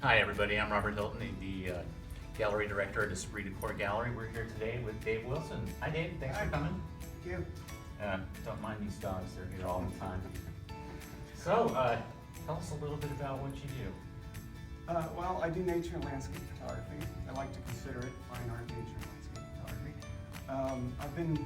Hi everybody, I'm Robert Hilton, the Gallery Director at Esprit de Corps Gallery. We're here today with Dave Wilson. Hi Dave, thanks for coming. Thank you. Don't mind these dogs, they're here all the time. So, tell us a little bit about what you do. Well, I do nature and landscape photography. I like to consider it fine art, nature and landscape photography. I've been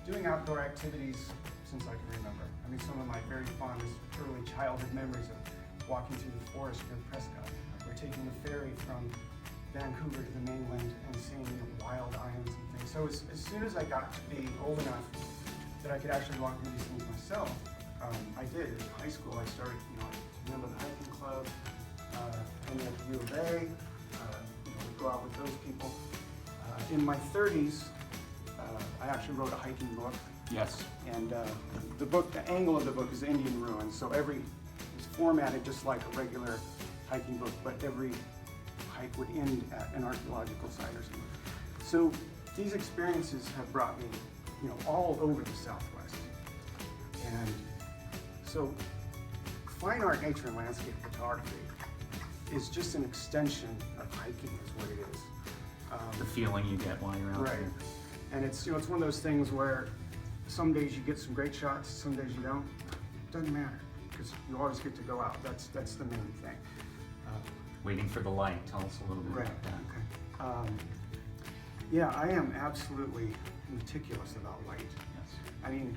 doing outdoor activities since I can remember. I mean, some of my very fondest early childhood memories of walking through the forest near Prescott, or taking the ferry from Vancouver to the mainland and seeing wild islands and things. So as soon as I got to be old enough that I could actually walk through these things myself, I did. In high school, I started, I remember the hiking club, hanging at the U of A, would go out with those people. In my 30s, I actually wrote a hiking book. Yes. And the angle of the book is Indian ruins. So it's formatted just like a regular hiking book, but every hike would end at an archaeological site or something. So these experiences have brought me, all over the Southwest. And so fine art, nature, and landscape photography is just an extension of hiking is what it is. The feeling you get while you're out right. there. And it's one of those things where some days you get some great shots, some days you don't. Doesn't matter, because you always get to go out. That's the main thing. Waiting for the light, tell us a little bit about that. Okay. Yeah, I am absolutely meticulous about light. Yes. I mean,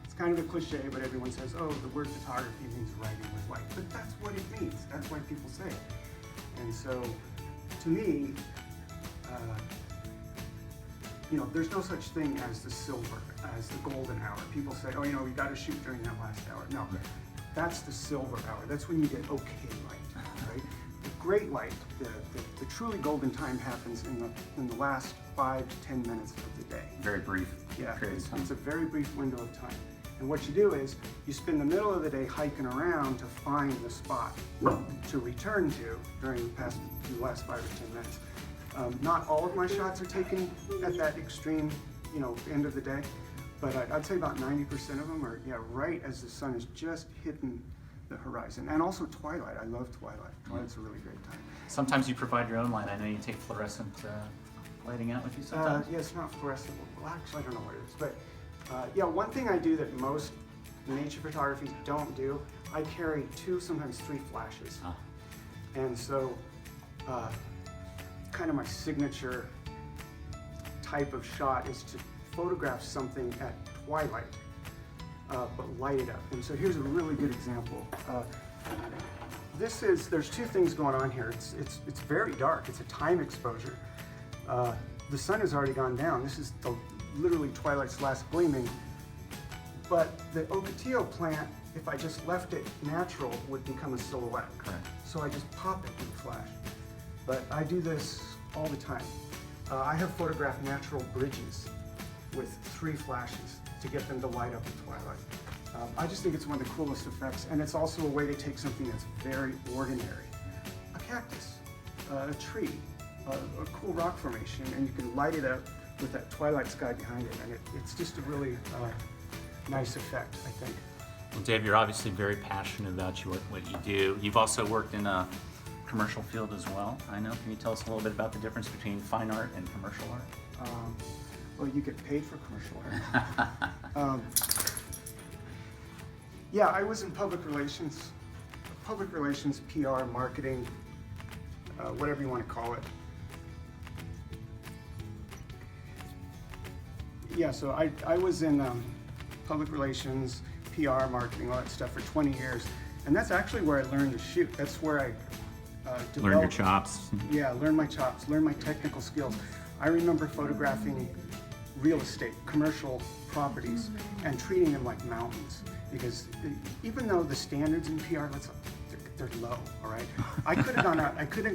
it's kind of a cliche, but everyone says, oh, the word photography means writing with light. But that's what it means. That's why people say it. And so, to me, there's no such thing as the silver, as the golden hour. People say, oh, you got to shoot during that last hour. No, that's the silver hour. That's when you get okay light, right? The great light, the truly golden time happens in the last 5 to 10 minutes of the day. Very brief. Yeah, it's a very brief window of time. And what you do is you spend the middle of the day hiking around to find the spot to return to during the last 5 or 10 minutes. Not all of my shots are taken at that extreme, end of the day, but I'd say about 90% of them are, right as the sun is just hitting the horizon. And also twilight. I love twilight. Twilight's a really great time. Sometimes you provide your own light. I know you take fluorescent lighting out with you sometimes. Yeah, it's not fluorescent. Well, actually, I don't know what it is, but one thing I do that most nature photography don't do, I carry 2, sometimes 3 flashes. And so, kind of my signature type of shot is to photograph something at twilight, but light it up. And so here's a really good example. There's 2 things going on here. It's very dark. It's a time exposure. The sun has already gone down. This is literally twilight's last gleaming. But the ocotillo plant, if I just left it natural, would become a silhouette. Correct. So I just pop it with a flash. But I do this all the time. I have photographed natural bridges with 3 flashes to get them to light up at twilight. I just think it's one of the coolest effects, and it's also a way to take something that's very ordinary. A cactus, a tree, a cool rock formation, and you can light it up with that twilight sky behind it, and it's just a really nice effect, I think. Well, Dave, you're obviously very passionate about what you do. You've also worked in a commercial field as well, I know. Can you tell us a little bit about the difference between fine art and commercial art? Well, you get paid for commercial art. Yeah, I was in public relations, PR, marketing, whatever you want to call it. Yeah, so I was in public relations, PR, marketing, all that stuff for 20 years. And that's actually where I learned to shoot. That's where I developed. Learn your chops. Yeah, learn my chops, learn my technical skills. I remember photographing real estate, commercial properties, and treating them like mountains. Because even though the standards in PR, they're low, all right? I could have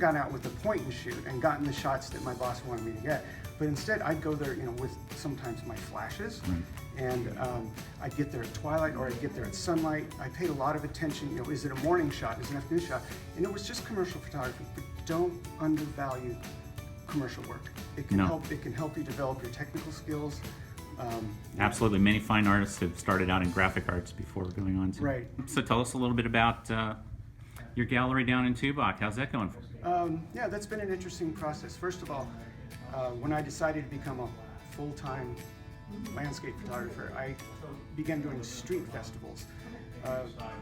gone out with a point and shoot and gotten the shots that my boss wanted me to get. But instead, I'd go there, with sometimes my flashes, and I'd get there at twilight or I'd get there at sunlight. I paid a lot of attention, is it a morning shot, is it an afternoon shot? And it was just commercial photography, but don't undervalue commercial work. It can help you develop your technical skills. Absolutely. Many fine artists have started out in graphic arts before going on to. Right. So tell us a little bit about Your gallery down in Tubac, how's that going for you? Yeah, that's been an interesting process. First of all, when I decided to become a full-time landscape photographer, I began doing street festivals.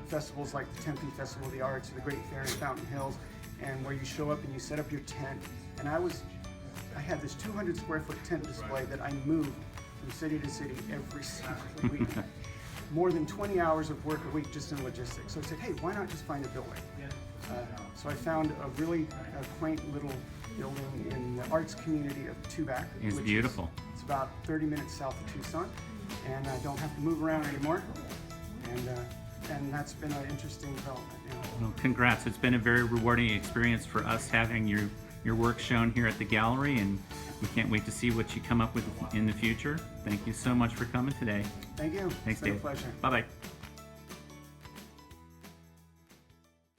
Festivals like the Tempe Festival of the Arts or the Great Fair in Fountain Hills, and where you show up and you set up your tent. And I had this 200 square foot tent display that I moved from city to city every single week. More than 20 hours of work a week just in logistics. So I said, hey, why not just find a building? So I found a really quaint little building in the arts community of Tubac. It's beautiful. It's about 30 minutes south of Tucson, and I don't have to move around anymore. And that's been an interesting development. You know. Well, congrats. It's been a very rewarding experience for us having your work shown here at the gallery, and we can't wait to see what you come up with in the future. Thank you so much for coming today. Thank you. Thanks, it's been Dave. a pleasure. Bye-bye.